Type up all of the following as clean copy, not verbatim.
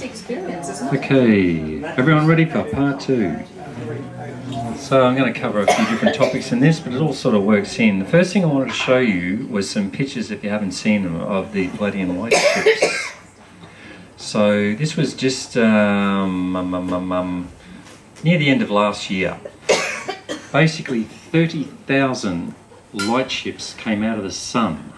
the experience, isn't it? Okay, everyone ready for part 2? So I'm going to cover a few different topics in this, but it all sort of works in. The first thing I wanted to show you was some pictures, if you haven't seen them, of the Pleadian Lightships. So this was just near the end of last year. Basically 30,000 lightships came out of the sun.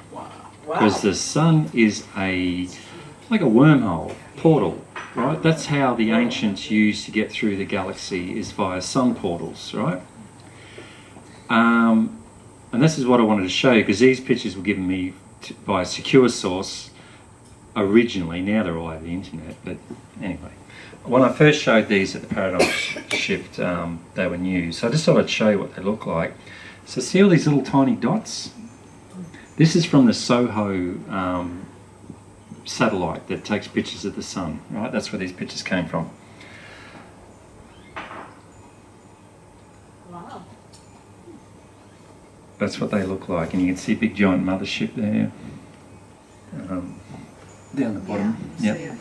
Because the sun is like a wormhole, portal, right? That's how the ancients used to get through the galaxy, is via sun portals, right? And this is what I wanted to show you, because these pictures were given me by a secure source originally. Now they're all over the internet, but anyway. When I first showed these at the Paradigm Shift, they were new. So I just thought I'd show you what they look like. So see all these little tiny dots? This is from the SOHO satellite that takes pictures of the sun, right? That's where these pictures came from. Wow. That's what they look like, and you can see a big giant mothership there. Down the bottom. Yeah. Yep.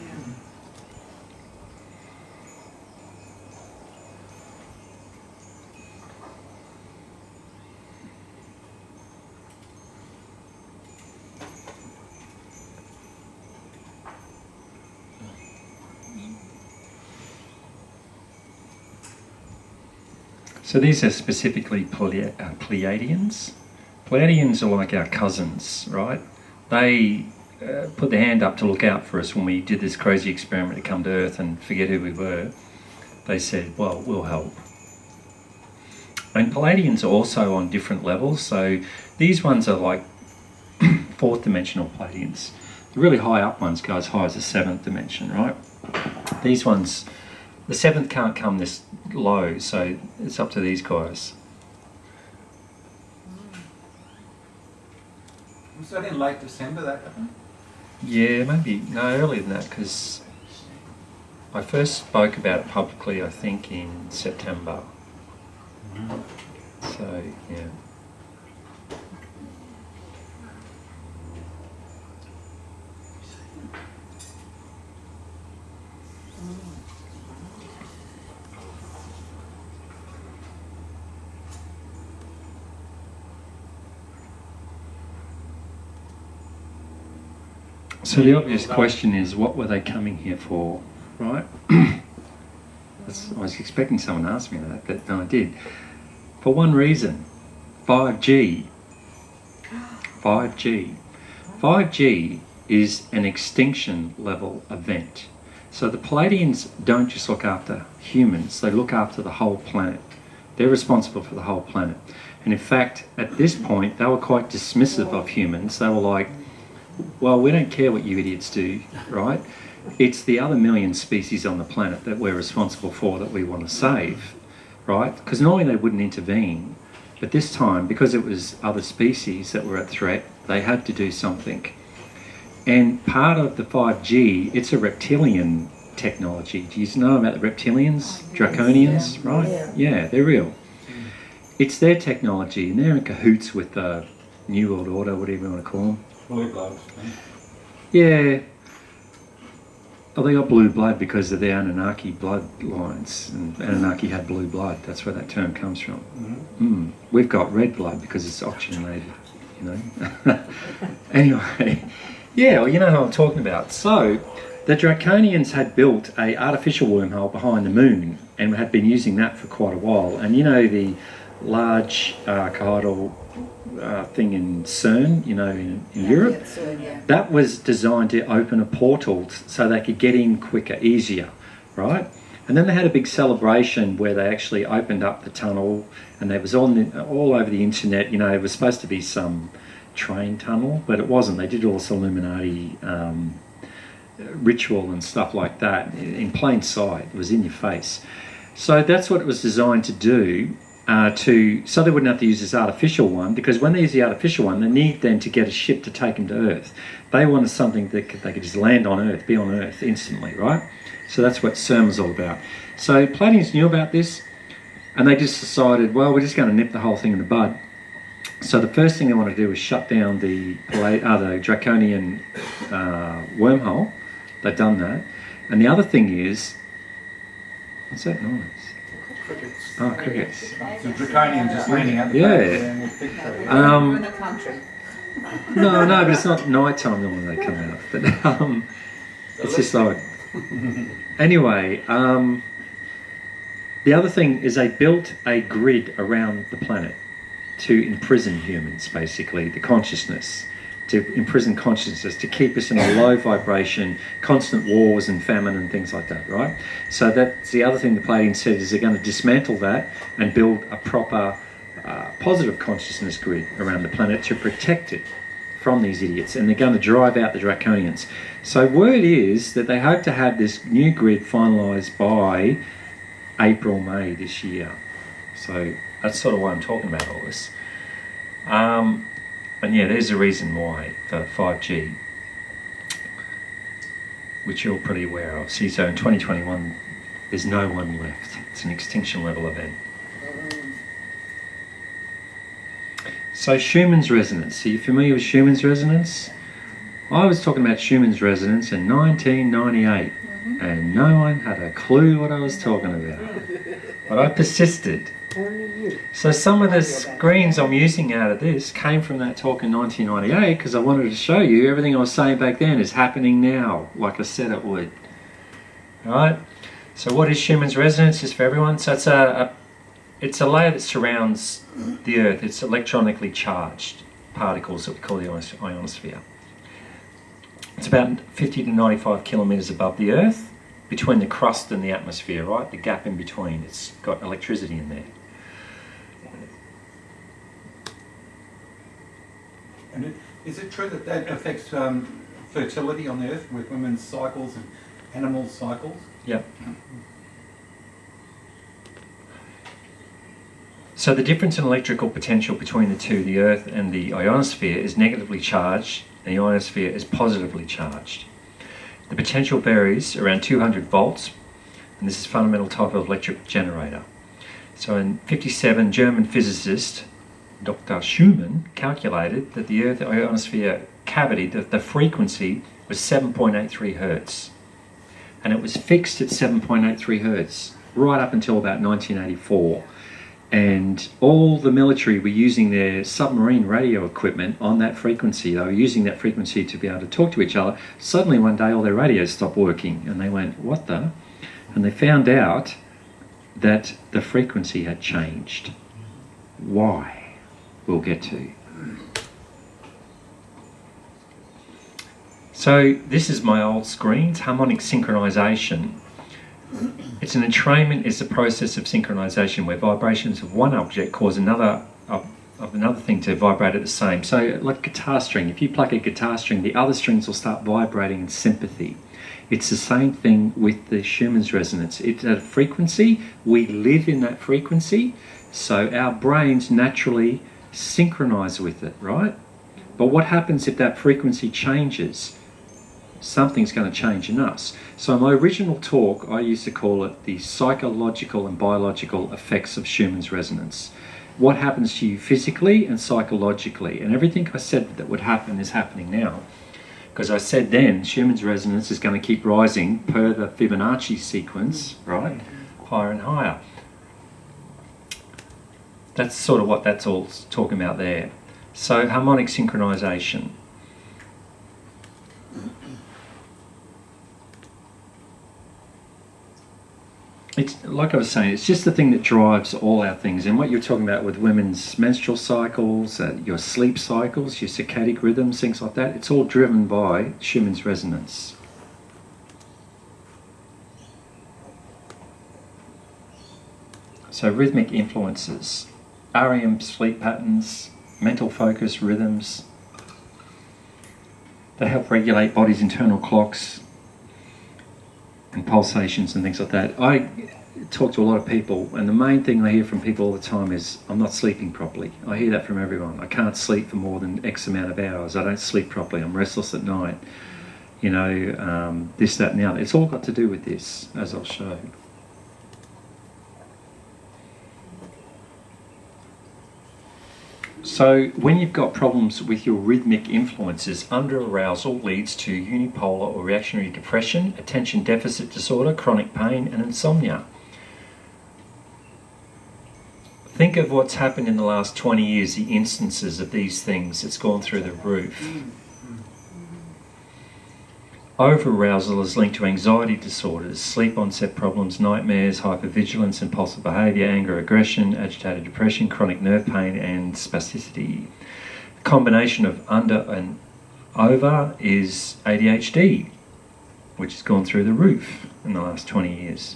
So these are specifically Pleiadians. Pleiadians are like our cousins, right? They put their hand up to look out for us when we did this crazy experiment to come to Earth and forget who we were. They said, well, we'll help. And Pleiadians are also on different levels. So these ones are like fourth dimensional Pleiadians. The really high up ones go as high as the seventh dimension, right? These ones, the seventh can't come this low, so it's up to these guys. Was that in late December that happened? Yeah, maybe, no, earlier than that, because I first spoke about it publicly, I think, in September. So, yeah. So the obvious question is, what were they coming here for, right? I was expecting someone to ask me that, but no, I did. For one reason, 5G. 5G. 5G is an extinction level event. So the Pleiadians don't just look after humans, they look after the whole planet. They're responsible for the whole planet. And in fact, at this point, they were quite dismissive of humans. They were like, well, we don't care what you idiots do, right? It's the other million species on the planet that we're responsible for, that we want to save, right? Because normally they wouldn't intervene, but this time, because it was other species that were at threat, they had to do something. And part of the 5G, it's a reptilian technology. Do you know about the reptilians? Draconians, right? Yeah, they're real. It's their technology, and they're in cahoots with the New World Order, whatever you want to call them. Blue blood. Yeah. Oh, they got blue blood because of the Anunnaki bloodlines, and Anunnaki had blue blood. That's where that term comes from. We've got red blood because it's oxygenated, you know. Anyway, yeah, well, you know who I'm talking about. So, the Draconians had built a artificial wormhole behind the moon and had been using that for quite a while. And you know the large colloidal thing in CERN, you know, in Europe, that was designed to open a portal so they could get in quicker, easier, right? And then they had a big celebration where they actually opened up the tunnel, and it was all over the internet. You know, it was supposed to be some train tunnel, but it wasn't. They did all this Illuminati ritual and stuff like that in plain sight. It was in your face. So that's what it was designed to do. So they wouldn't have to use this artificial one, because when they use the artificial one, they need then to get a ship to take them to Earth. They wanted something that they could just land on Earth, be on Earth instantly, right? So that's what CERN was all about. So Pleiadians knew about this, and they just decided, well, we're just going to nip the whole thing in the bud. So the first thing they want to do is shut down the Draconian wormhole. They've done that. And the other thing is, what's that noise? Crickets. Oh, crickets. It's a draconian just landing out the Yeah. back there and we'll pick that. We're in the country. No, but it's not night time normally they come out. But it's just like. Anyway, the other thing is they built a grid around the planet to imprison humans, basically, the consciousness, to imprison consciousness, to keep us in a low vibration, constant wars and famine and things like that, right? So that's the other thing the Pleadians said, is they're going to dismantle that and build a proper positive consciousness grid around the planet to protect it from these idiots, and they're going to drive out the draconians. So word is that they hope to have this new grid finalised by April, May this year. So that's sort of why I'm talking about all this. And yeah, there's a reason why for 5G, which you're pretty aware of. See, so in 2021, there's no one left. It's an extinction level event. So Schumann's resonance. Are you familiar with Schumann's resonance? I was talking about Schumann's resonance in 1998, and no one had a clue what I was talking about. But I persisted. So some of the screens I'm using out of this came from that talk in 1998 because I wanted to show you everything I was saying back then is happening now, like I said it would. Alright? So what is Schumann's resonance? Just for everyone. So it's a layer that surrounds the Earth. It's electronically charged particles that we call the ionosphere. It's about 50 to 95 kilometres above the Earth, between the crust and the atmosphere, right? The gap in between. It's got electricity in there. And is it true that that affects fertility on the Earth with women's cycles and animals' cycles? Yep. So the difference in electrical potential between the two, the Earth and the ionosphere, is negatively charged, and the ionosphere is positively charged. The potential varies around 200 volts, and this is a fundamental type of electric generator. So in 1957, German physicist Dr. Schumann calculated that the Earth ionosphere cavity, the frequency was 7.83 hertz. And it was fixed at 7.83 hertz right up until about 1984. And all the military were using their submarine radio equipment on that frequency. They were using that frequency to be able to talk to each other. Suddenly one day all their radios stopped working and they went, what the? And they found out that the frequency had changed. Why? We'll get to. So this is my old screen. It's harmonic synchronization. It's an entrainment. It's a process of synchronization where vibrations of one object cause another of another thing to vibrate at the same. So like guitar string, if you pluck a guitar string, the other strings will start vibrating in sympathy. It's the same thing with the Schumann's resonance. It's at a frequency, we live in that frequency, so our brains naturally synchronize with it, right? But what happens if that frequency changes? Something's going to change in us. So my original talk, I used to call it the psychological and biological effects of Schumann's resonance. What happens to you physically and psychologically? And everything I said that would happen is happening now. Because I said then, Schumann's resonance is going to keep rising per the Fibonacci sequence, right? Higher and higher. That's sort of what that's all talking about there. So harmonic synchronization. It's like I was saying, it's just the thing that drives all our things. And what you're talking about with women's menstrual cycles, your sleep cycles, your circadian rhythms, things like that, it's all driven by Schumann's resonance. So rhythmic influences, REM sleep patterns, mental focus, rhythms. They help regulate body's internal clocks and pulsations and things like that. I talk to a lot of people, and the main thing I hear from people all the time is, I'm not sleeping properly. I hear that from everyone. I can't sleep for more than X amount of hours. I don't sleep properly. I'm restless at night. You know, this, that, and the other. It's all got to do with this, as I'll show. So when you've got problems with your rhythmic influences, under-arousal leads to unipolar or reactionary depression, attention deficit disorder, chronic pain and insomnia. Think of what's happened in the last 20 years, the instances of these things. It's gone through the roof. Over-arousal is linked to anxiety disorders, sleep onset problems, nightmares, hypervigilance, impulsive behaviour, anger, aggression, agitated depression, chronic nerve pain and spasticity. The combination of under and over is ADHD, which has gone through the roof in the last 20 years.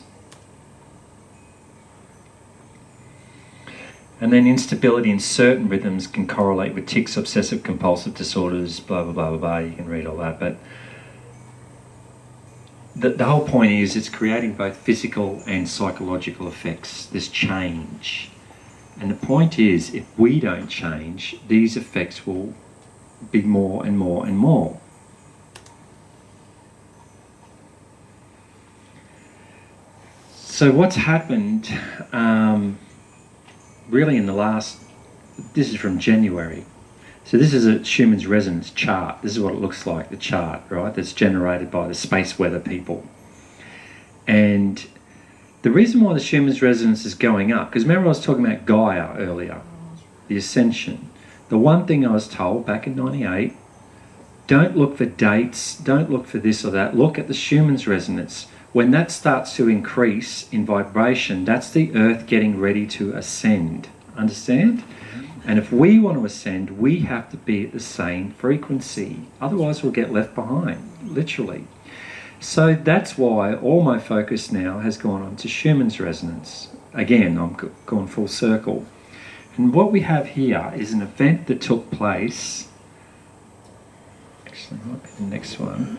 And then instability in certain rhythms can correlate with tics, obsessive compulsive disorders, blah, blah, blah, blah, blah. You can read all that, but the whole point is it's creating both physical and psychological effects, this change. And the point is, if we don't change, these effects will be more and more and more. So what's happened really in the last, this is from January. So this is a Schumann's resonance chart. This is what it looks like, the chart, right? That's generated by the space weather people. And the reason why the Schumann's resonance is going up, because remember I was talking about Gaia earlier, the Ascension. The one thing I was told back in '98, don't look for dates, don't look for this or that, look at the Schumann's resonance. When that starts to increase in vibration, that's the Earth getting ready to ascend. Understand? And if we want to ascend, we have to be at the same frequency. Otherwise, we'll get left behind, literally. So that's why all my focus now has gone on to Schumann's resonance. Again, I'm gone full circle. And what we have here is an event that took place. Actually, might be the next one.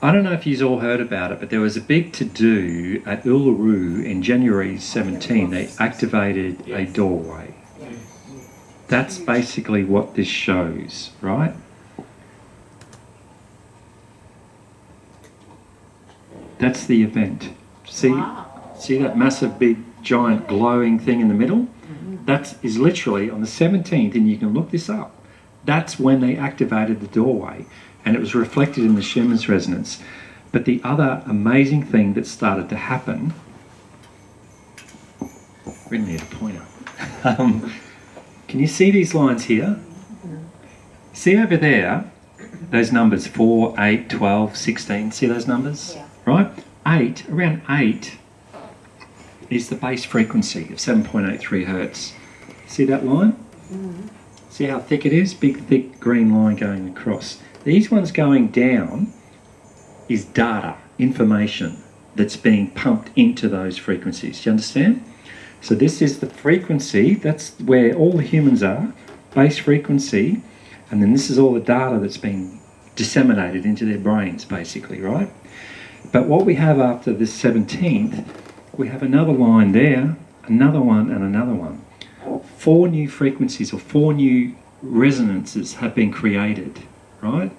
I don't know if you've all heard about it, but there was a big to-do at Uluru in January 17. They activated a doorway. That's basically what this shows, right? That's the event. See, see that massive, big, giant, glowing thing in the middle? That is literally on the 17th, and you can look this up. That's when they activated the doorway, and it was reflected in the Schumann's resonance. But the other amazing thing that started to happen, we need a pointer. Can you see these lines here? See over there, those numbers 4, 8, 12, 16, see those numbers? Yeah. Right? 8, around 8 is the base frequency of 7.83 hertz. See that line? Mm-hmm. See how thick it is? Big, thick green line going across. These ones going down is data, information that's being pumped into those frequencies. Do you understand? So this is the frequency, that's where all the humans are, base frequency, and then this is all the data that's being disseminated into their brains, basically, right? But what we have after this 17th, we have another line there, another one and another one. 4 new frequencies or 4 new resonances have been created, right?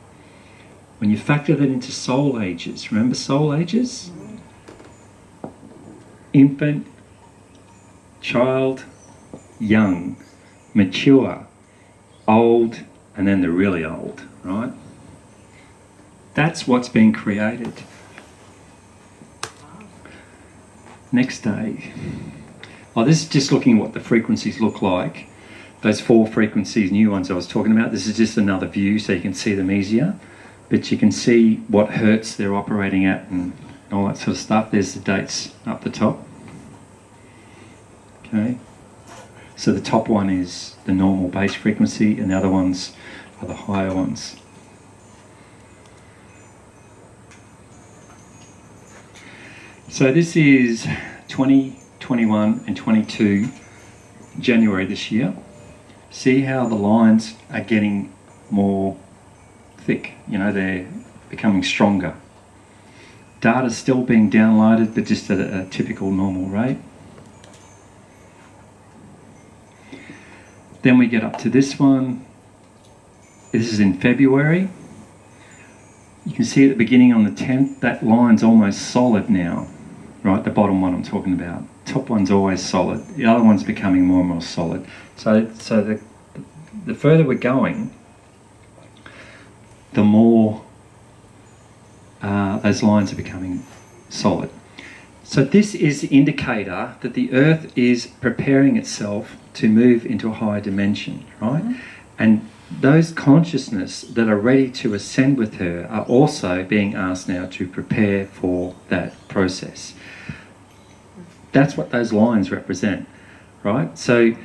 When you factor that into soul ages, remember soul ages? Infant, child, young, mature, old, and then the really old, right? That's what's being created. Next day. Oh, this is just looking at what the frequencies look like. Those 4 frequencies, new ones I was talking about, this is just another view so you can see them easier. But you can see what hertz they're operating at and all that sort of stuff. There's the dates up the top. Okay. So the top one is the normal base frequency and the other ones are the higher ones. So this is 20, 21 and 22 January this year. See how the lines are getting more thick, you know, they're becoming stronger. Data's still being downloaded, but just at a typical normal rate. Then we get up to this one. This is in February. You can see at the beginning on the 10th, that line's almost solid now. Right, the bottom one I'm talking about. Top one's always solid. The other one's becoming more and more solid. So the the further we're going, the more those lines are becoming solid. So this is the indicator that the Earth is preparing itself to move into a higher dimension, right? Mm-hmm. And those consciousness that are ready to ascend with her are also being asked now to prepare for that process. That's what those lines represent, right? So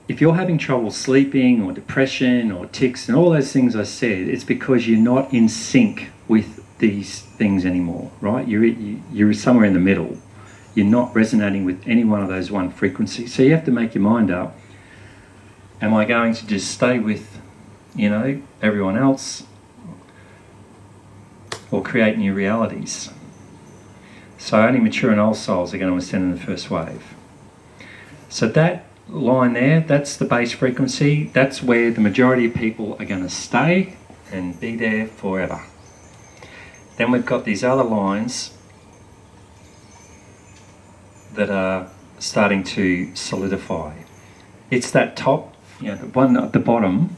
if you're having trouble sleeping or depression or tics and all those things I said, it's because you're not in sync with these things anymore, right? You're somewhere in the middle. You're not resonating with any one of those one frequencies. So you have to make your mind up. Am I going to just stay with, you know, everyone else, or create new realities? So only mature and old souls are going to ascend in the first wave. So that line there, that's the base frequency. That's where the majority of people are going to stay and be there forever. Then we've got these other lines that are starting to solidify. It's that top, you know, the one at the bottom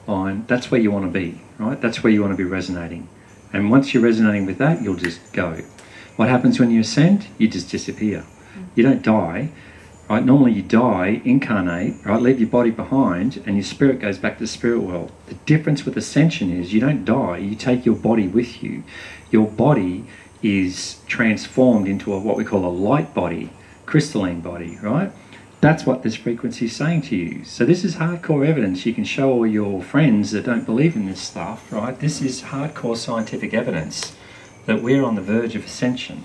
line, that's where you want to be, right? That's where you want to be resonating. And once you're resonating with that, you'll just go. What happens when you ascend? You just disappear. You don't die, right? Normally you die, incarnate, right? Leave your body behind and your spirit goes back to the spirit world. The difference with ascension is you don't die, you take your body with you. Your body is transformed into what we call a light body, crystalline body, right? That's what this frequency is saying to you. So this is hardcore evidence. You can show all your friends that don't believe in this stuff, right? This is hardcore scientific evidence that we're on the verge of ascension.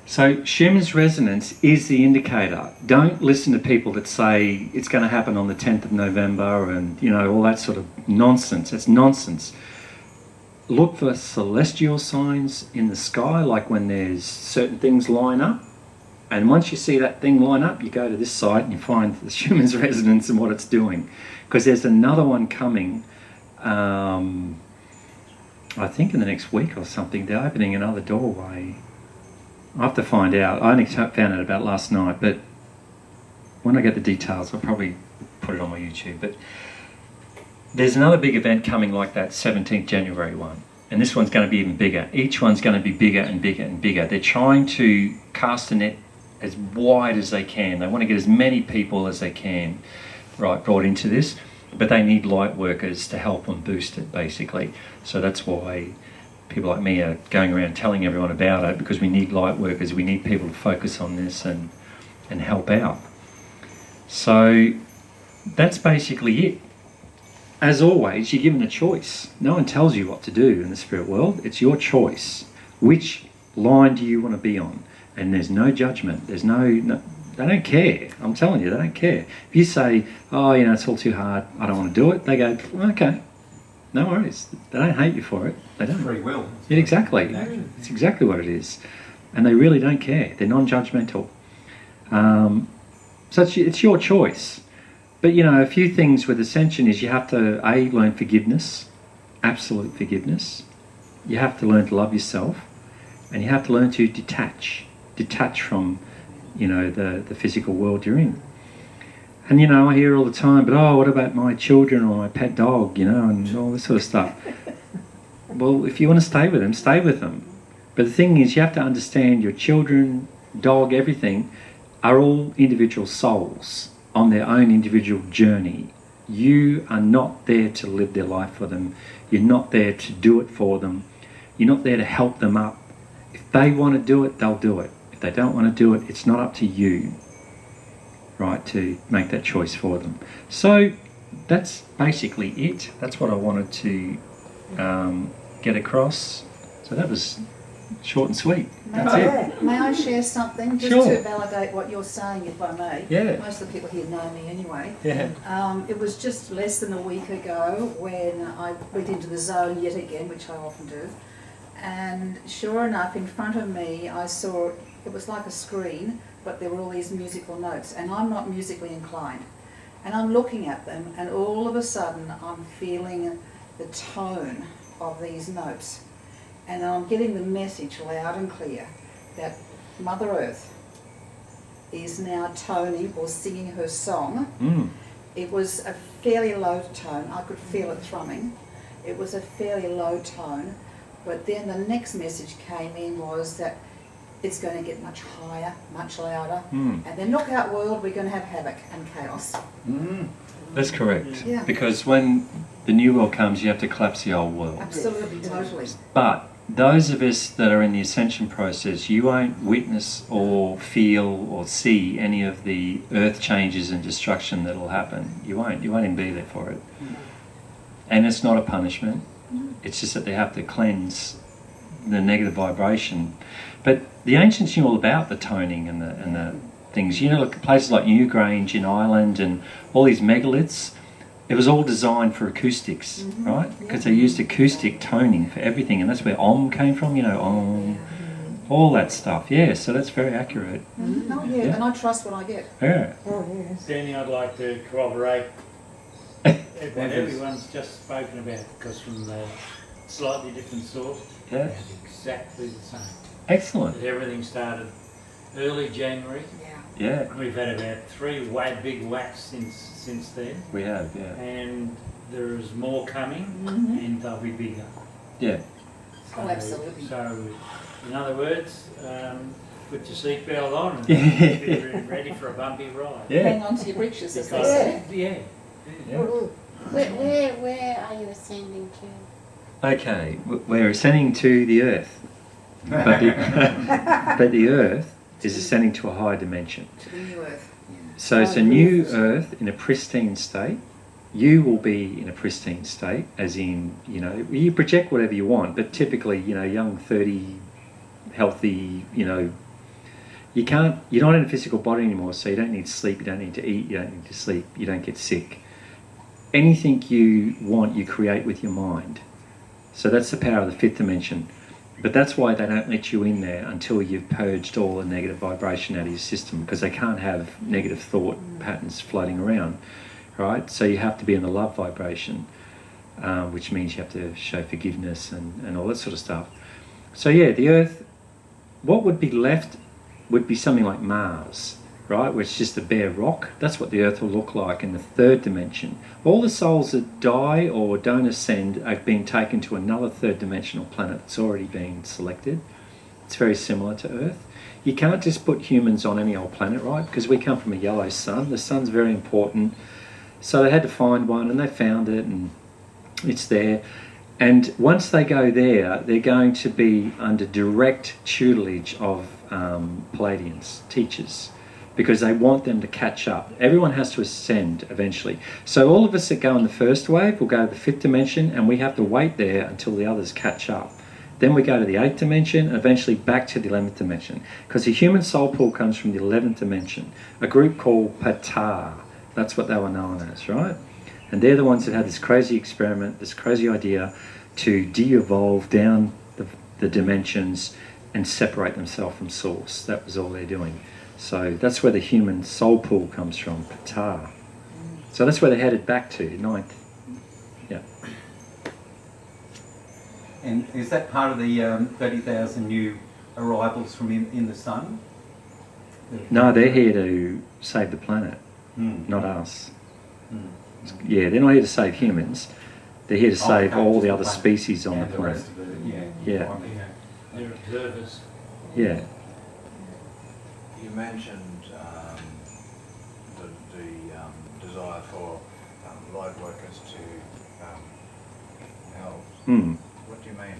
So Schumann's resonance is the indicator. Don't listen to people that say it's going to happen on the 10th of November and, you know, all that sort of nonsense. It's nonsense. Look for celestial signs in the sky, like when there's certain things line up. And once you see that thing line up, you go to this site and you find the Schumann's resonance and what it's doing. Because there's another one coming, I think in the next week or something. They're opening another doorway. I have to find out. I only found out about last night, but when I get the details, I'll probably put it on my YouTube. But there's another big event coming like that 17th January one. And this one's going to be even bigger. Each one's going to be bigger and bigger and bigger. They're trying to cast a net as wide as they can. They want to get as many people as they can, right, brought into this. But they need light workers to help them boost it, basically. So that's why people like me are going around telling everyone about it, because we need light workers. We need people to focus on this and help out. So that's basically it. As always, you're given a choice. No one tells you what to do in the spirit world. It's your choice. Which line do you want to be on? And there's no judgment. There's no, they don't care. I'm telling you, they don't care. If you say, oh, you know, it's all too hard, I don't want to do it, they go, okay, no worries. They don't hate you for it. They don't. Free will. Yeah, exactly. It's exactly what it is. And they really don't care. They're non-judgmental. So it's your choice. But, you know, a few things with Ascension is you have to, A, learn forgiveness, absolute forgiveness. You have to learn to love yourself. And you have to learn to detach from, you know, the physical world you're in. And, you know, I hear all the time, but, oh, what about my children or my pet dog, you know, and all this sort of stuff. Well, if you want to stay with them, stay with them. But the thing is, you have to understand your children, dog, everything, are all individual souls on their own individual journey. You are not there to live their life for them. You're not there to do it for them. You're not there to help them up. If they want to do it, they'll do it. If they don't want to do it, it's not up to you, right, to make that choice for them. So that's basically it. That's what I wanted to get across. So that was short and sweet. That's it. May I share something just Sure. to validate what you're saying, if I may? Yeah. Most of the people here know me anyway. Yeah. It was just less than a week ago when I went into the zone yet again, which I often do. And sure enough, in front of me, I saw, it was like a screen, but there were all these musical notes. And I'm not musically inclined. And I'm looking at them, and all of a sudden, I'm feeling the tone of these notes. And I'm getting the message loud and clear that Mother Earth is now toning or singing her song. It was a fairly low tone. I could feel it thrumming. It was a fairly low tone, but then the next message came in was that it's going to get much higher, much louder, and then knockout world, we're going to have havoc and chaos. That's correct. Yeah. Because when the new world comes, you have to collapse the old world. Absolutely, totally. But those of us that are in the ascension process, you won't witness or feel or see any of the earth changes and destruction that will happen. You won't even be there for it. And it's not a punishment. It's just that they have to cleanse the negative vibration. But the ancients knew all about the toning and the things. You know, look, places like Newgrange in Ireland and all these megaliths, it was all designed for acoustics, right? Because they used acoustic toning for everything, and that's where Om came from, you know, Om, all that stuff. Yeah, so that's very accurate. Oh yeah, and I trust what I get. Yeah. Oh, yes. Danny, I'd like to corroborate what everyone's just spoken about, because from a slightly different source, Yeah. it's exactly the same. Excellent. That everything started early January. Yeah, We've had about 3 big whacks since then, we have, yeah. and there's more coming, and they'll be bigger. Yeah. Oh, absolutely. So, in other words, put your seatbelt on and be ready for a bumpy ride. Yeah. Hang on to your breeches, as they Because, say. Yeah. Where are you ascending to? Okay, we're ascending to the earth. But the earth is ascending to a higher dimension. To the new earth. So it's a new earth in a pristine state. You will be in a pristine state, as in, you know, you project whatever you want, but typically, you know, young, 30, healthy, you know, you're not in a physical body anymore, so you don't need sleep, you don't need to eat, you don't need to sleep, you don't get sick. Anything you want, you create with your mind. So that's the power of the 5th dimension. But that's why they don't let you in there until you've purged all the negative vibration out of your system, because they can't have negative thought patterns floating around, right? So you have to be in the love vibration, which means you have to show forgiveness and all that sort of stuff. So yeah, the earth, what would be left would be something like Mars, right? Where it's just a bare rock. That's what the earth will look like in the 3rd dimension. All the souls that die or don't ascend are being taken to another 3rd dimensional planet that's already been selected. It's very similar to Earth. You can't just put humans on any old planet, right? Because we come from a yellow sun. The sun's very important. So they had to find one, and they found it, and it's there. And once they go there, they're going to be under direct tutelage of Palladians, teachers, because they want them to catch up. Everyone has to ascend eventually. So all of us that go in the first wave will go to the 5th dimension, and we have to wait there until the others catch up. Then we go to the 8th dimension, and eventually back to the 11th dimension, because the human soul pool comes from the 11th dimension, a group called Ptah. That's what they were known as, right? And they're the ones that had this crazy experiment, this crazy idea to de-evolve down the dimensions and separate themselves from source. That was all they're doing. So that's where the human soul pool comes from, Ptah. So that's where they're headed back to, 9th. Yeah. And is that part of the 30,000 new arrivals from in the sun? No, they're here to save the planet, not us. Yeah, they're not here to save humans. They're here to save all the other species on the planet. Rest of it, yeah. Yeah. They're observers. Yeah. You mentioned the desire for light workers to help. What do you mean?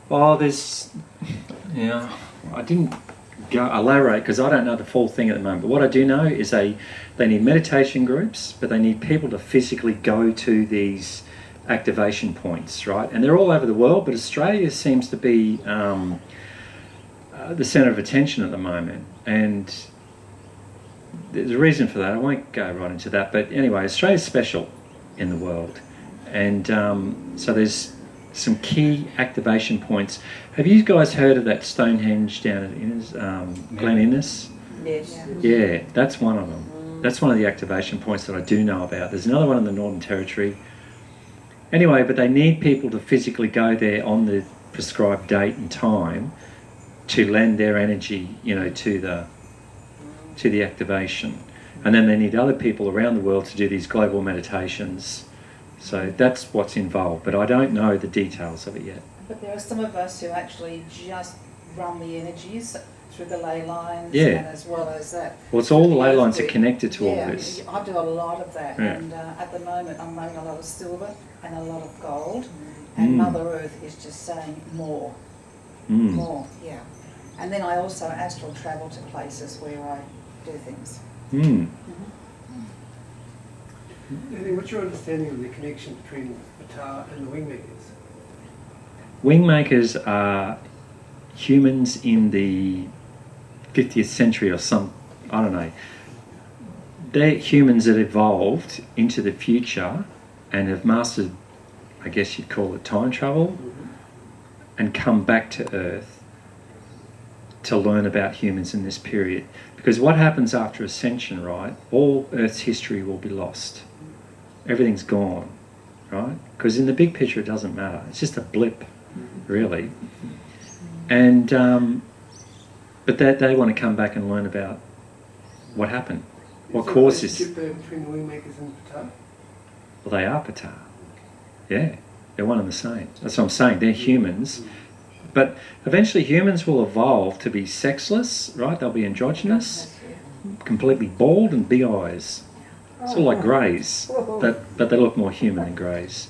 Well, there's, I didn't go elaborate because I don't know the full thing at the moment. But what I do know is they need meditation groups, but they need people to physically go to these activation points, right? And they're all over the world, but Australia seems to be the centre of attention at the moment. And there's a reason for that. I won't go right into that. But anyway, Australia's special in the world. And so there's some key activation points. Have you guys heard of that Stonehenge down at Glen Innes? Yes. Yeah, that's one of them. That's one of the activation points that I do know about. There's another one in the Northern Territory. Anyway, but they need people to physically go there on the prescribed date and time to lend their energy, to the activation. And then they need other people around the world to do these global meditations. So that's what's involved, but I don't know the details of it yet. But there are some of us who actually just run the energies through the ley lines, Yeah. and as well as that. Well, it's all the ley lines are earthquake. connected to all Yeah, this. I do a lot of that, Yeah. and at the moment I'm running a lot of silver and a lot of gold, and Mother Earth is just saying more, more, yeah. And then I also astral travel to places where I do things. Andy, what's your understanding of the connection between Ptah and the WingMakers? WingMakers are humans in the 50th century or some, I don't know. They're humans that evolved into the future and have mastered, I guess you'd call it time travel, and come back to Earth to learn about humans in this period. Because what happens after Ascension, right, all Earth's history will be lost. Everything's gone, right? Because in the big picture it doesn't matter. It's just a blip, really. And but they want to come back and learn about what happened, what caused this. Is there a relationship there between the WingMakers and Ptah? Well, they are Ptah. Yeah, they're one and the same. That's what I'm saying. They're humans. But eventually humans will evolve to be sexless, right? They'll be androgynous, completely bald and big eyes. Sort of like greys, but they look more human than greys.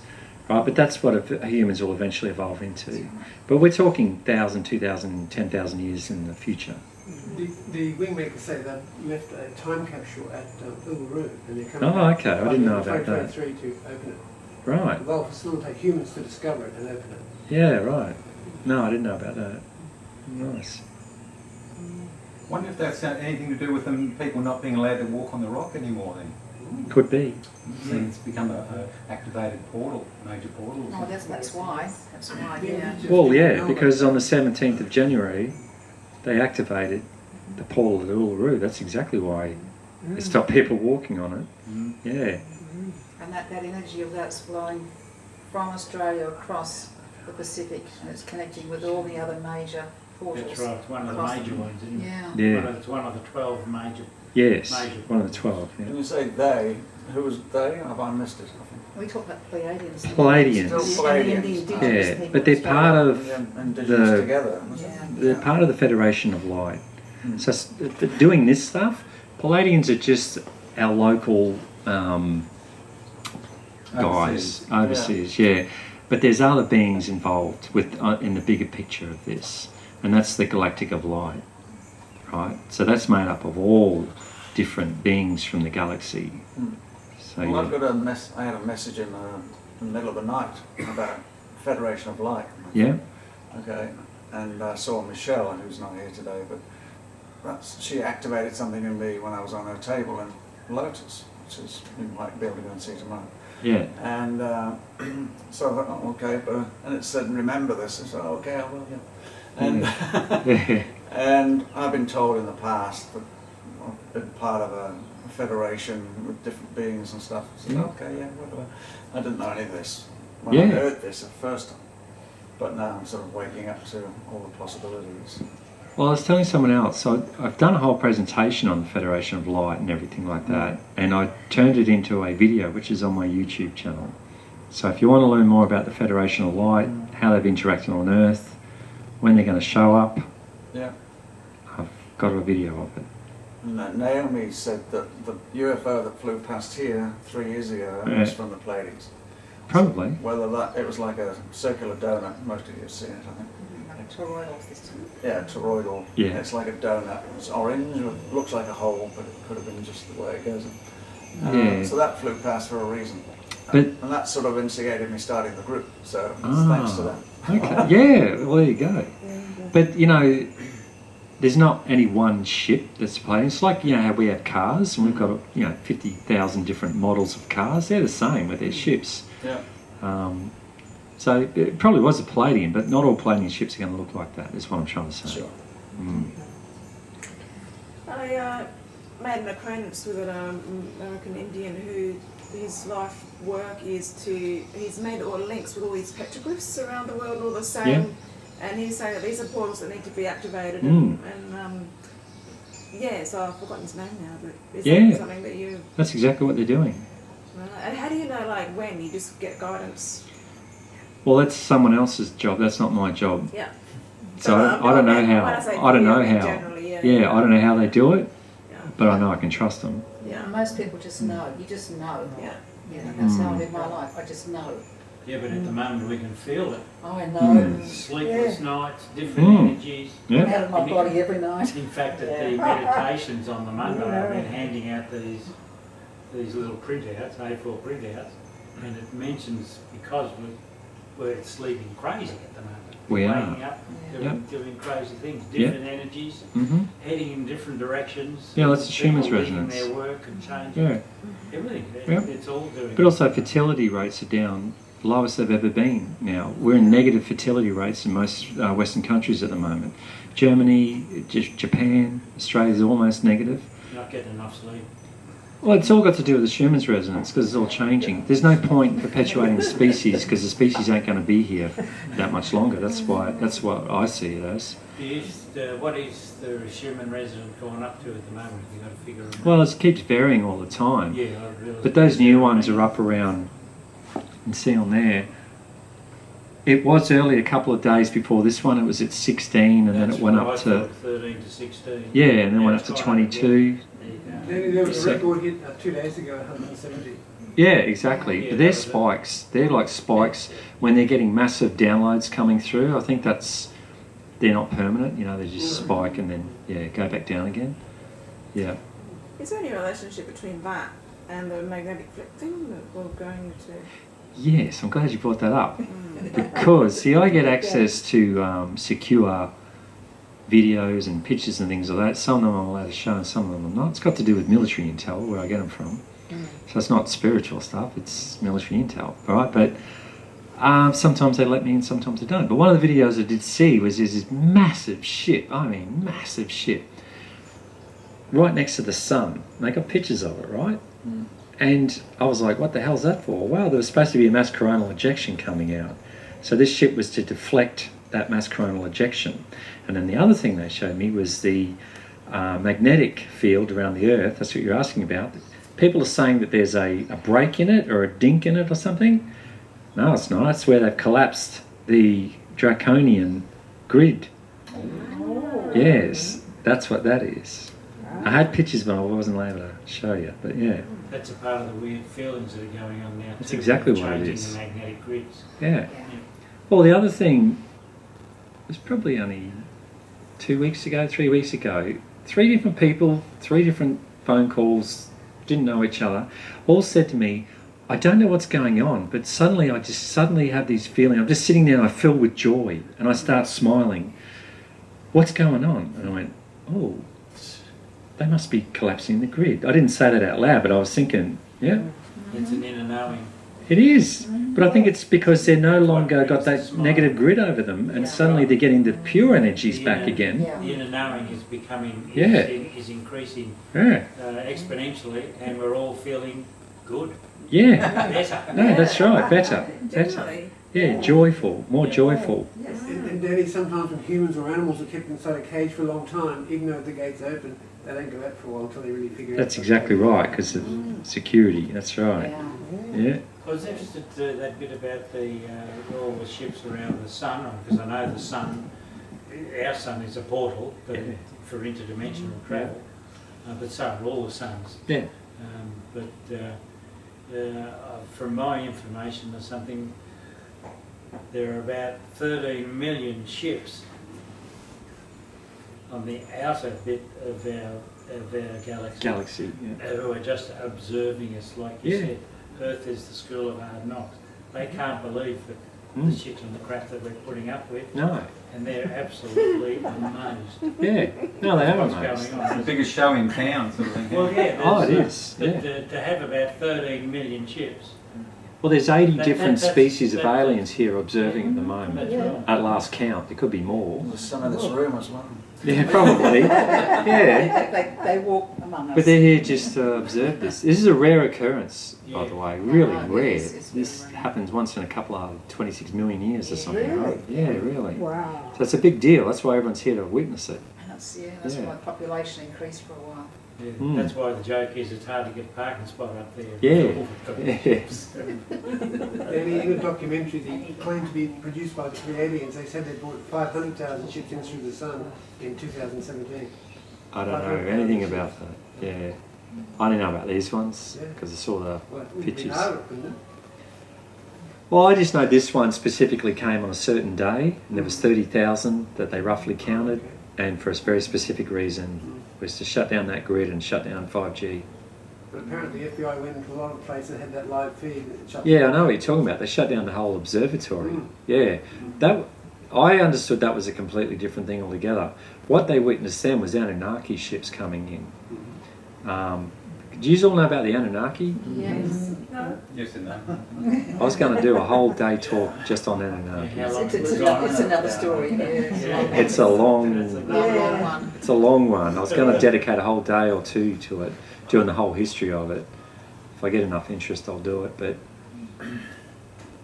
Right, but that's what humans will eventually evolve into. But we're talking 1,000, 2,000, 10,000 years in the future. The WingMakers say they've left a time capsule at Uluru, and they're coming Oh, back okay, I didn't know in about that. 2023 to open it. Right, They'll facilitate humans to discover it and open it. yeah, right. No, I didn't know about that. Nice. Wonder if that's anything to do with them people not being allowed to walk on the rock anymore then? Could be. So it's become a activated portal, major portal. Oh, that's why. That's why, yeah. Well, yeah, because on the 17th of January, they activated the portal at Uluru. That's exactly why they stopped people walking on it. Yeah. And that energy of that's flowing from Australia across the Pacific, and it's connecting with all the other major portals. That's right, it's one of the across major ones, isn't it? Yeah. Yeah. It's one of the 12 major. Yes, Major. one of the 12. When Yeah. you say they, who was they? Have I missed it? I think. We talk about Pleiadians. Pleiadians. Still And the Pleiadians. indigenous Yeah, people but they're as part well. of Indigenous the- together. Yeah. They're part of the Federation of Light. So doing this stuff, Palladians are just our local guys, overseas, yeah. But there's other beings involved with in the bigger picture of this, and that's the Galactic of Light, right? So that's made up of all different beings from the galaxy. So Well, I've got I had a message in the middle of the night about Federation of Light. yeah, Okay, and I saw Michelle, who's not here today, but she activated something in me when I was on her table in Lotus, which is you might be able to go and see tomorrow. yeah, And so I thought, oh, okay, and it said, remember this. I said, oh, okay, I will, yeah. And, yeah. and I've been told in the past that I've been part of a federation with different beings and stuff. I said, okay, yeah, whatever. I didn't know any of this when I Yeah. heard this the first time. But now I'm sort of waking up to all the possibilities. Well, I was telling someone else, so I've done a whole presentation on the Federation of Light and everything like that, and I turned it into a video which is on my YouTube channel. So if you want to learn more about the Federation of Light, how they've interacted on Earth, when they're going to show up, Yeah. I've got a video of it. And Naomi said that the UFO that flew past here 3 years ago Yeah. was from the Pleiades. Probably. Whether that, it was like a circular donut, most of you have seen it, I think. Like a toroidal system. Yeah, toroidal. Yeah. It's like a donut. It's orange, it looks like a hole, but it could have been just the way it goes. Yeah. So that flew past for a reason. But- And that sort of instigated me starting the group, so it's Ah. thanks to that. Okay. Yeah, well, there you go. But, you know, there's not any one ship that's playing. It's like, you know, how we have cars and we've got, 50,000 different models of cars. They're the same with their ships. Yeah. So it probably was a Palladian, but not all Palladian ships are going to look like that, is what I'm trying to say. Sure. I made an acquaintance with an American Indian who his life work is he's made all links with all these petroglyphs around the world, all the same, Yeah. and he's saying that these are portals that need to be activated, Mm. and Yes, I've forgotten his name now, but is Yeah. that something that you... That's exactly what they're doing. Right. And how do you know, like, when you just get guidance? Well, that's someone else's job. That's not my job. Yeah. So But, I don't know when how. I say I don't know I mean how. generally, yeah. Yeah, I don't know how they do it, Yeah. but I know I can trust them. Yeah. Most people just know. You just know. Yeah. You know, that's how I live my life. I just know. Yeah, but at the moment we can feel it. I know. Mm. Sleepless nights, different Mm. energies. I'm Yeah. out of my body every night. In fact, at the meditations on the Monday, I've been handing out these little printouts, A4 printouts, and it mentions because we're sleeping crazy at the moment. We are. Waking up, doing crazy things, Yeah. different energies, Mm-hmm. heading in different directions. Yeah, that's the People Schumann's leaving resonance. their work and changing Yeah. everything. Yeah. It's all doing. But also fertility rates are down, the lowest they've ever been now. We're in negative fertility rates in most Western countries at the moment. Germany, Japan, Australia's almost negative. Not getting enough sleep. Well, it's all got to do with the Schumann's resonance because it's all changing. There's no point in perpetuating the species because the species ain't going to be here that much longer. That's what I see it as. What is the Schumann resonance going up to at the moment? You've got to figure it out. Well, it keeps varying all the time. Yeah, I realise. But those new ones are up around, you can see on there, it was early a couple of days before this one, it was at 16 and then it went up to, 13 to 16. yeah, and then Now went up it's to gone up again. 22. There was a record hit 2 days ago, 170. Yeah, exactly. Yeah, But they're that was it. spikes. They're like spikes when they're getting massive downloads coming through. I think they're not permanent, you know, they just spike and then, yeah, go back down again. Yeah. Is there any relationship between that and the magnetic flip thing that we're going to... Yes, I'm glad you brought that up. Because, see, I get access to secure videos and pictures and things like that. Some of them I'm allowed to show and some of them I'm not. It's got to do with military intel, where I get them from. So it's not spiritual stuff, it's military intel, right? But sometimes they let me in, sometimes they don't. But one of the videos I did see was this massive ship, I mean massive ship, right next to the sun. And they got pictures of it, right? And I was like, what the hell's that for? Well, there was supposed to be a mass coronal ejection coming out. So this ship was to deflect that mass coronal ejection. And then the other thing they showed me was the magnetic field around the Earth. That's what you're asking about. People are saying that there's a break in it or a dink in it or something. No, it's not. It's where they've collapsed the draconian grid. Yes, that's what that is. I had pictures, but I wasn't able to show you. But yeah, That's a part of the weird feelings that are going on now. That's too, exactly what it changing is. the magnetic grids. yeah. Well, the other thing was probably only 2 weeks ago, 3 weeks ago. 3 different people, 3 different phone calls, didn't know each other, all said to me, I don't know what's going on, but suddenly I just suddenly have these feelings. I'm just sitting there and I fill with joy and I start smiling. What's going on? And I went, oh, they must be collapsing the grid. I didn't say that out loud, but I was thinking, yeah, It's an inner knowing. it is. But I think it's because they're no longer got that negative grid over them and suddenly they're getting the pure energies back again. Yeah. The inner knowing is becoming, Yeah. is increasing Yeah. exponentially, and we're all feeling good, Yeah. better. No, that's right. Better. Better. Generally. Yeah, joyful. More joyful. And Danny, sometimes when humans or animals are kept inside a cage for a long time, even though the gate's open, they don't go out for a while until they really figure That's out. exactly right, because of security. That's right. Yeah. Yeah. I was interested to that bit about all the ships around the sun, because I know the sun, our sun is a portal for interdimensional travel, but so are all the suns. Yeah. From my information or something, there are about 13 million ships on the outer bit of our galaxy, who are just observing us, like you said. Earth is the school of hard knocks. They can't believe that the shit and the crap that we're putting up with, No. and they're absolutely amazed. Yeah. No, they are What's amazed. going It's the on? biggest show in town, sort of thing. Well, yeah. Oh, it there's, is. But Yeah. to have about 13 million ships. Well, there's 80 That- different that's- species of that- aliens here observing at the moment. That's right. At last count, there could be more. There's some in this room as well. Yeah, probably. Yeah. They walk among us. But they're here just to observe this. This is a rare occurrence, by the way, really Oh, rare. yes, it's This very rare. happens once in a couple of 26 million years or something, Really? right? Yeah, really. Wow. So it's a big deal. That's why everyone's here to witness it. And That's Yeah. why population increased for a while. Yeah, Mm. That's why the joke is it's hard to get a parking spot up there. Yeah. Then in a documentary that claimed to be produced by the Pleadians, they said they brought 500,000 ships in through the sun in 2017. I don't know anything about that. Yeah. I didn't know about these ones Yeah. because I saw the Well, it would be pictures. harder, wouldn't it? Well, I just know this one specifically came on a certain day, and there was 30,000 that they roughly counted, and for a very specific reason was to shut down that grid and shut down 5G. But apparently the FBI went into a lot of places that had that live feed. And it shut Yeah, I know what you're talking about. They shut down the whole observatory. Mm. Yeah, that I understood that was a completely different thing altogether. What they witnessed then was Anunnaki ships coming in. Do you all know about the Anunnaki? Yes. Yes and no. I was going to do a whole day talk just on Anunnaki. How long It's another story. Yeah. It's a long, Long one. it's a long one. I was going to dedicate a whole day or two to it, doing the whole history of it. If I get enough interest, I'll do it. But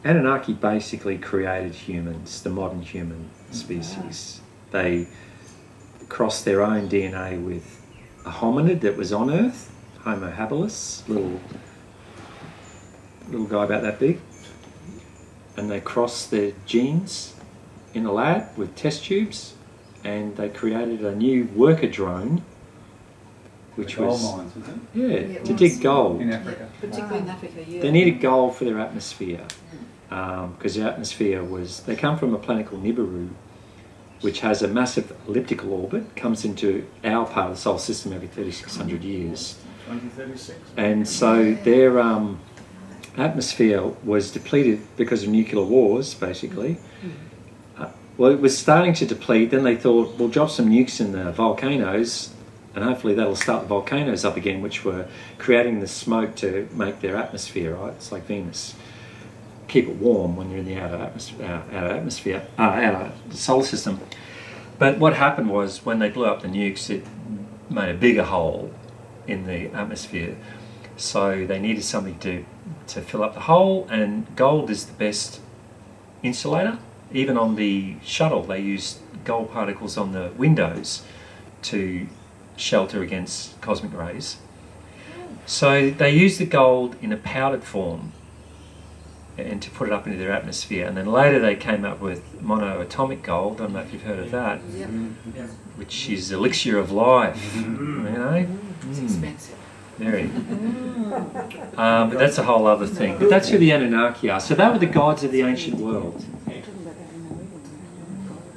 Anunnaki basically created humans, the modern human species. They crossed their own DNA with a hominid that was on Earth, Homo habilis, little guy about that big, and they crossed their genes in a lab with test tubes, and they created a new worker drone, which The gold was mines, is it? yeah, it to was. dig gold. In Africa. Particularly in Africa, yeah. They needed gold for their atmosphere, because their atmosphere was, they come from a planet called Nibiru, which has a massive elliptical orbit, comes into our part of the solar system every 3,600 years. 2036. And so their atmosphere was depleted because of nuclear wars, basically. Well, it was starting to deplete, then they thought, we'll drop some nukes in the volcanoes, and hopefully that'll start the volcanoes up again, which were creating the smoke to make their atmosphere, right? It's like Venus. Keep it warm when you're in the outer the solar system. But what happened was, when they blew up the nukes, it made a bigger hole in the atmosphere. So they needed something to fill up the hole, and gold is the best insulator. Even on the shuttle, they used gold particles on the windows to shelter against cosmic rays. So they used the gold in a powdered form and to put it up into their atmosphere, and then later they came up with monoatomic gold. I don't know if you've heard of that, Yep. which is elixir of life. You know, It's expensive. very. But that's a whole other thing. But that's who the Anunnaki are. So they were the gods of the ancient world.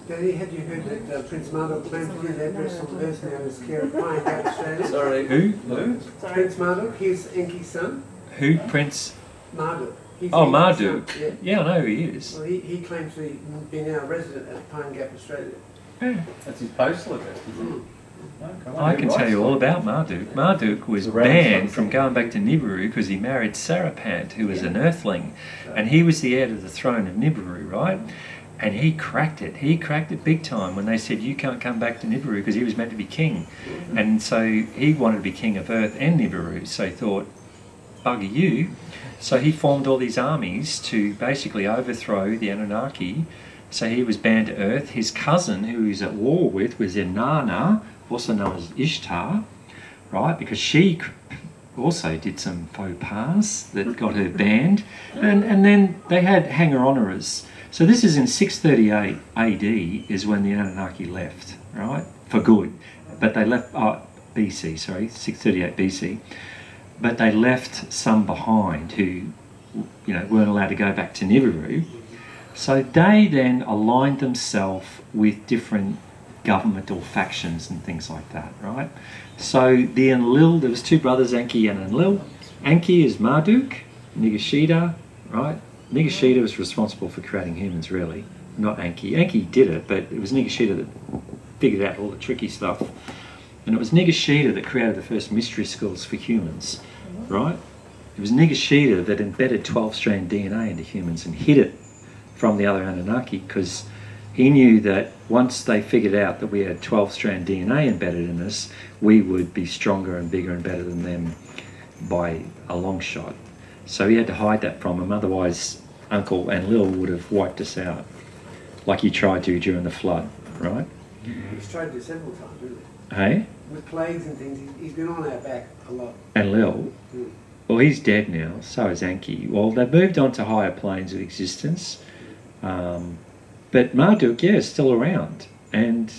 Danny, had you heard that Prince Marduk claimed to his address on Earth now as care of Pine Gap, Australia? Sorry. Who? Prince Marduk, his Enki's son. Who? Prince? Marduk. He's Oh, Enki's Marduk. son, Yeah. Yeah, I know who he is. Well, he claims to be now a resident at Pine Gap, Australia. That's his postal address, isn't it? Okay, I can tell you all about Marduk. Marduk was The Renaissance banned from going back to Nibiru because he married Sarapant, who was an earthling, and he was the heir to the throne of Nibiru, right? And he cracked it. He cracked it big time when they said, you can't come back to Nibiru, because he was meant to be king. And so he wanted to be king of Earth and Nibiru, so he thought, bugger you. So he formed all these armies to basically overthrow the Anunnaki. So he was banned to Earth. His cousin, who he was at war with, was Inanna, also known as Ishtar, right? Because she also did some faux pas that got her banned. And then they had hanger-oners. So this is in 638 AD is when the Anunnaki left, right? For good. But they left, BC, sorry, 638 BC. But they left some behind who, weren't allowed to go back to Nibiru. So they then aligned themselves with different governmental factions and things like that, right? So the Enlil, there was two brothers, Enki and Enlil. Enki is Marduk, Nigashita, right? Nigashita was responsible for creating humans, really, not Enki. Enki did it, but it was Nigashita that figured out all the tricky stuff. And it was Nigashita that created the first mystery schools for humans, right? It was Nigashita that embedded 12-strand DNA into humans and hid it from the other Anunnaki, because he knew that once they figured out that we had 12-strand DNA embedded in us, we would be stronger and bigger and better than them by a long shot. So he had to hide that from them, otherwise Uncle Enlil would have wiped us out, like he tried to during the flood, right? He's tried to do several times, really. Hey? With plagues and things, he's been on our back a lot. And Lil? Mm. Well, he's dead now, so is Anki. Well, they've moved on to higher planes of existence. But Marduk, yeah, is still around. And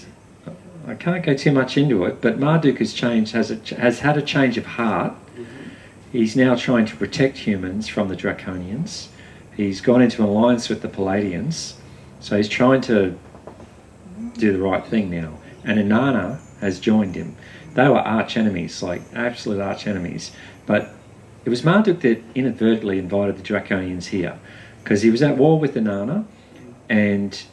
I can't go too much into it, but Marduk has changed, has had a change of heart. He's now trying to protect humans from the Draconians. He's gone into an alliance with the Palladians. So he's trying to do the right thing now. And Inanna has joined him. They were arch enemies, like absolute arch enemies. But it was Marduk that inadvertently invited the Draconians here, because he was at war with Inanna, and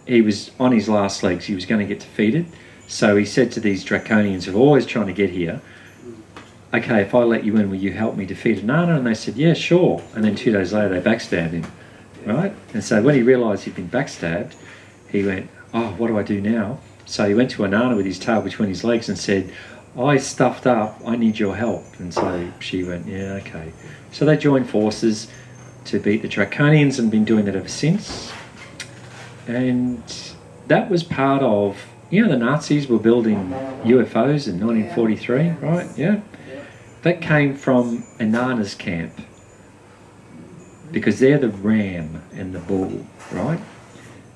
he was on his last legs. He was going to get defeated. So he said to these Draconians who are always trying to get here, okay, if I let you in, will you help me defeat Inanna? And they said, yeah, sure. And then 2 days later, they backstabbed him, right? And so when he realised he'd been backstabbed, he went, oh, what do I do now? So he went to Inanna with his tail between his legs and said, I stuffed up, I need your help. And so she went, yeah, okay. So they joined forces to beat the Draconians and been doing that ever since. And that was part of, you know, the Nazis were building UFOs in 1943, right? Yeah. That came from Inanna's camp, because they're the ram and the bull, right?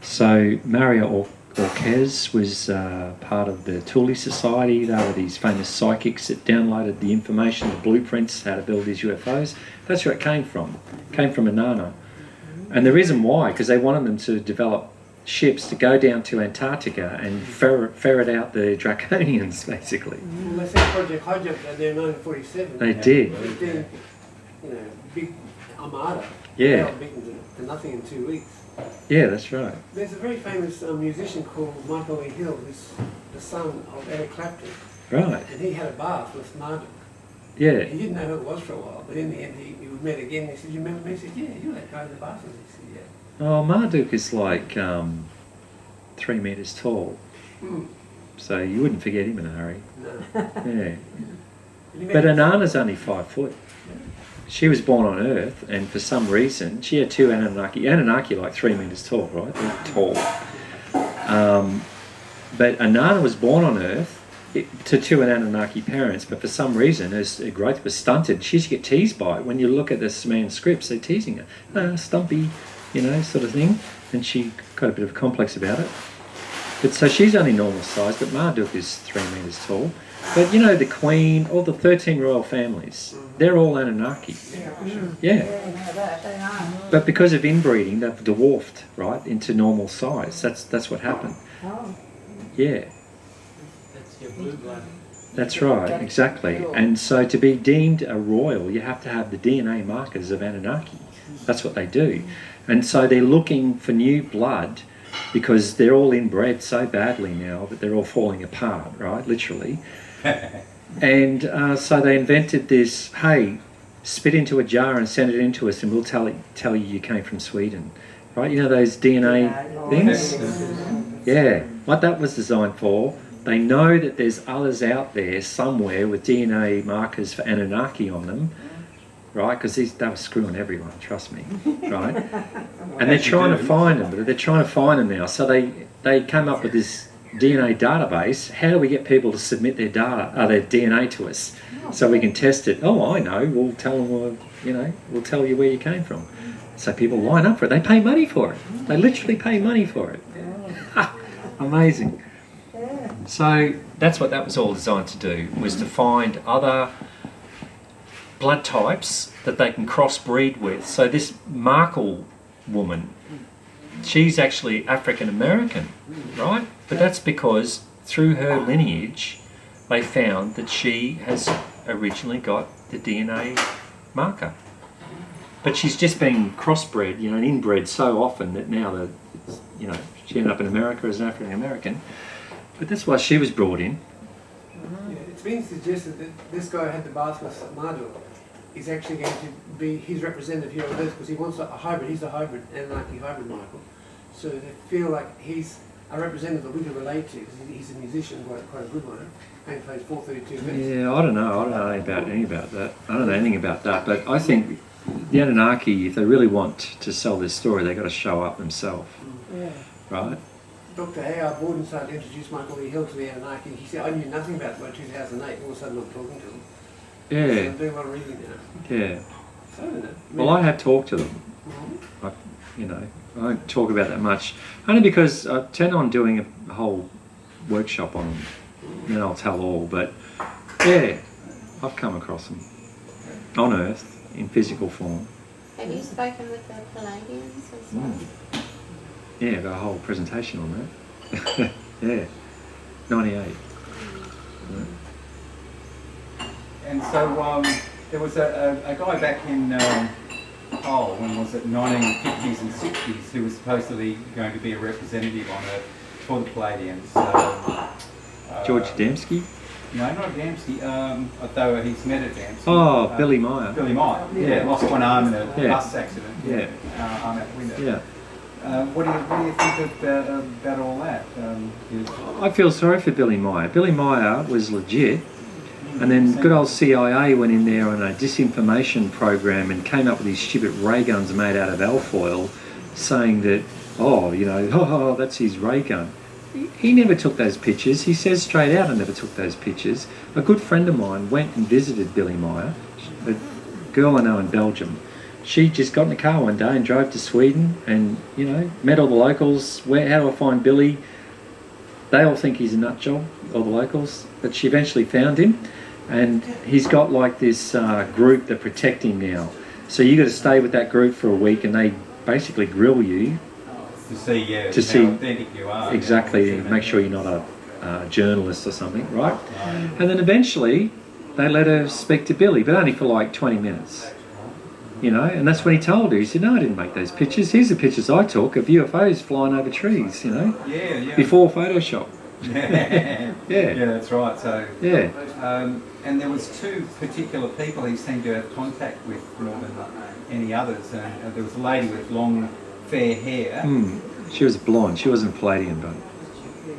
So Mario Orquez was part of the Thule Society. They were these famous psychics that downloaded the information, the blueprints, how to build these UFOs. That's where it came from. It came from Inanna. And the reason why, because they wanted them to develop ships to go down to Antarctica and ferret out the Draconians, basically. Well, they said Project Hijack down there in 1947. They did. 15, you know, big armada. Yeah. They were beaten to nothing in 2 weeks. Yeah, that's right. There's a very famous musician called Michael E. Hill, who's the son of Eric Clapton. Right. And he had a bath with Marduk. Yeah. He didn't know who it was for a while, but in the end he met again and he said, you remember me? He said, yeah, you're that guy in the bath with me. He said, yeah. Oh, Marduk is like 3 metres tall. So you wouldn't forget him in a hurry. No. Yeah. But Inanna's only 5 foot. She was born on Earth, and for some reason, she had 2 Anunnaki. Anunnaki are like 3 metres tall, right? They're tall. But Inanna was born on Earth to 2 Anunnaki parents, but for some reason, her growth was stunted. She used to get teased by it. When you look at this man's scripts, they're teasing her. Stumpy, you know, sort of thing. And she got a bit of a complex about it. But so she's only normal size, but Marduk is 3 metres tall. But you know, the Queen, all the 13 royal families, they're all Anunnaki. Yeah. But because of inbreeding, they've dwarfed, right, into normal size. That's what happened. Yeah. That's your blue blood. That's right, exactly. And so to be deemed a royal, you have to have the DNA markers of Anunnaki. That's what they do. And so they're looking for new blood, because they're all inbred so badly now that they're all falling apart, right, literally. And so they invented this, hey, spit into a jar and send it into us and we'll tell you you came from Sweden. Right, you know those DNA things? Yeah, what that was designed for, they know that there's others out there somewhere with DNA markers for Anunnaki on them, right, because they were screwing everyone, trust me, right? And they're trying to find them, but they're trying to find them now. So they came up with this DNA database. How do we get people to submit their their DNA to us so we can test it? Oh, I know. We'll tell them. We'll tell you where you came from. So people line up for it. They pay money for it. They literally pay money for it. Amazing. So that's what that was all designed to do, was to find other blood types that they can crossbreed with. So this Markle woman, she's actually African American, right? But that's because through her lineage, they found that she has originally got the DNA marker. But she's just been crossbred, and inbred so often that now she ended up in America as an African American. But that's why she was brought in. Yeah, it's been suggested that this guy who had the bath with Marduk is actually going to be his representative here on Earth, because he wants a hybrid. He's a hybrid, Anunnaki hybrid, Michael. So they feel like he's a representative that we can relate to, because he's a musician, quite a good one, and plays 432 Hz. Yeah, I don't know anything about that. I don't know anything about that, but I think the Anunnaki, if they really want to sell this story, they've got to show up themselves, right? Dr. Howard Borden started to introduce Michael E. Hill to the Anunnaki, he said, I knew nothing about it by 2008, all of a sudden I'm talking to him. So Yeah, I'm doing a lot of reading now. yeah. So I don't know. Well, I have talked to them. I, you know, I don't talk about that much. Only because I intend on doing a whole workshop on them. Then I'll tell all. But yeah, I've come across them on Earth in physical form. Have you spoken with the Pleadians as well? Yeah, I've got a whole presentation on that. Yeah, 98. And so there was a guy back in, when was it, 1950s and 60s, who was supposedly going to be a representative on Earth for the Pleadians. George Dembski? No, not Dembski, though he's met at Dembski. Oh, Billy Meyer. Billy Meyer, yeah, lost one arm in a bus accident. Yeah. Arm out the window. Yeah. What do you think about all that? I feel sorry for Billy Meyer. Billy Meyer was legit, and then good old CIA went in there on a disinformation program and came up with these stupid ray guns made out of alfoil, saying that, that's his ray gun. He never took those pictures. He says straight out, I never took those pictures. A good friend of mine went and visited Billy Meyer, a girl I know in Belgium. She just got in the car one day and drove to Sweden and, met all the locals. How do I find Billy? They all think he's a nut job, all the locals. But she eventually found him. And he's got like this group that protect him now. So you got to stay with that group for a week and they basically grill you. To see, how authentic you are. Exactly, make sure you're not a journalist or something, right? And then eventually they let her speak to Billy, but only for like 20 minutes. And that's when he told her. He said, no, I didn't make those pictures. Here's the pictures I took of UFOs flying over trees, Yeah. Before Photoshop. Yeah, that's right. So, yeah. And there was two particular people he seemed to have contact with more than any others. And there was a lady with long, fair hair. She was blonde. She wasn't Pleadian, but...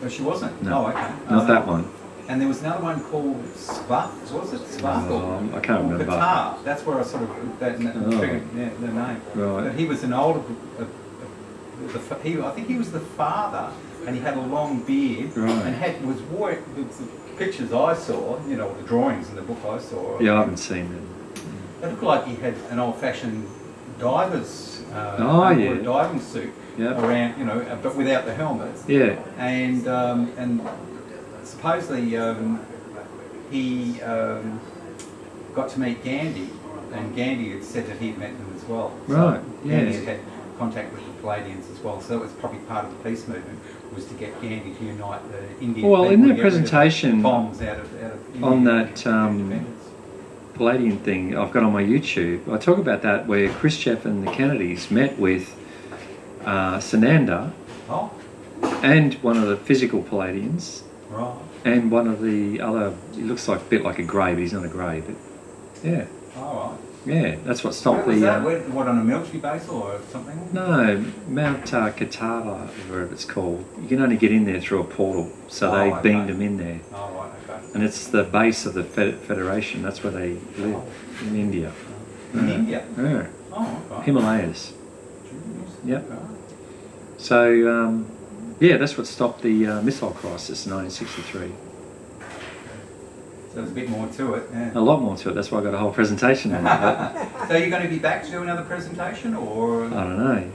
Oh, she wasn't? No. Oh, okay. Not that one. And there was another one called Spuff. Was it Spuff? I can't remember. Qatar. That's where I sort of triggered the name. Right. But he was an older. I think he was the father, and he had a long beard, and wore the pictures I saw. The drawings in the book I saw. Yeah, I haven't seen them. It looked like he had an old-fashioned diver's diving suit around, but without the helmet. Yeah. And supposedly he got to meet Gandhi, and Gandhi had said that he'd met them as well. Right. So Gandhi had contact with the Pleadians as well. So that was probably part of the peace movement, was to get Gandhi to unite the Indian people. Well, in that to get rid of presentation bombs out of India on that independence. Pleadian thing I've got on my YouTube, I talk about that where Khrushchev and the Kennedys met with Sananda and one of the physical Pleadians. Right. And one of the other, he looks like a bit like a grey, but he's not a grey, but yeah. All right. Yeah, that's what stopped Was the... that, what, on a military base or something? No, Mount Catawba, whatever it's called. You can only get in there through a portal, so they beamed them in there. Oh, right, okay. And it's the base of the Federation, that's where they live, in India. In India? Yeah. Oh, okay. Himalayas. Yep. So, that's what stopped the missile crisis in 1963. So there's a bit more to it, yeah. A lot more to it, that's why I got a whole presentation on it. So you're going to be back to do another presentation, or...? I don't know.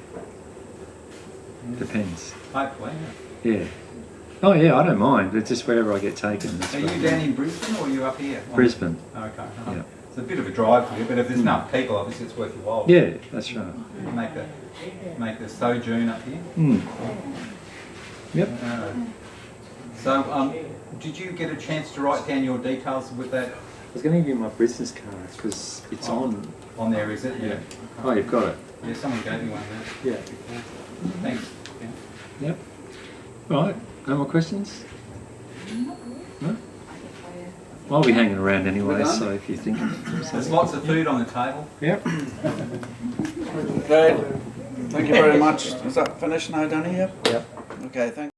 Depends. Hopefully, yeah. Oh yeah, I don't mind, it's just wherever I get taken. Are you down in Brisbane, or are you up here? Brisbane. Okay. Yeah. It's a bit of a drive for you, but if there's enough people, obviously it's worth your while. Yeah, that's right. Make the sojourn up here. Yep. So, did you get a chance to write down your details with that? I was going to give you my business cards because it's on. On there, is it? Yeah. Oh, you've got it. Yeah, someone gave me one there. Yeah. Thanks. Yeah. Yep. Right. No more questions? No? I'll be hanging around anyway, so if you think of There's lots of food on the table. Yep. Okay. Thank you very much. Is that finished now, Danny? Yep. Yep. Okay, thanks.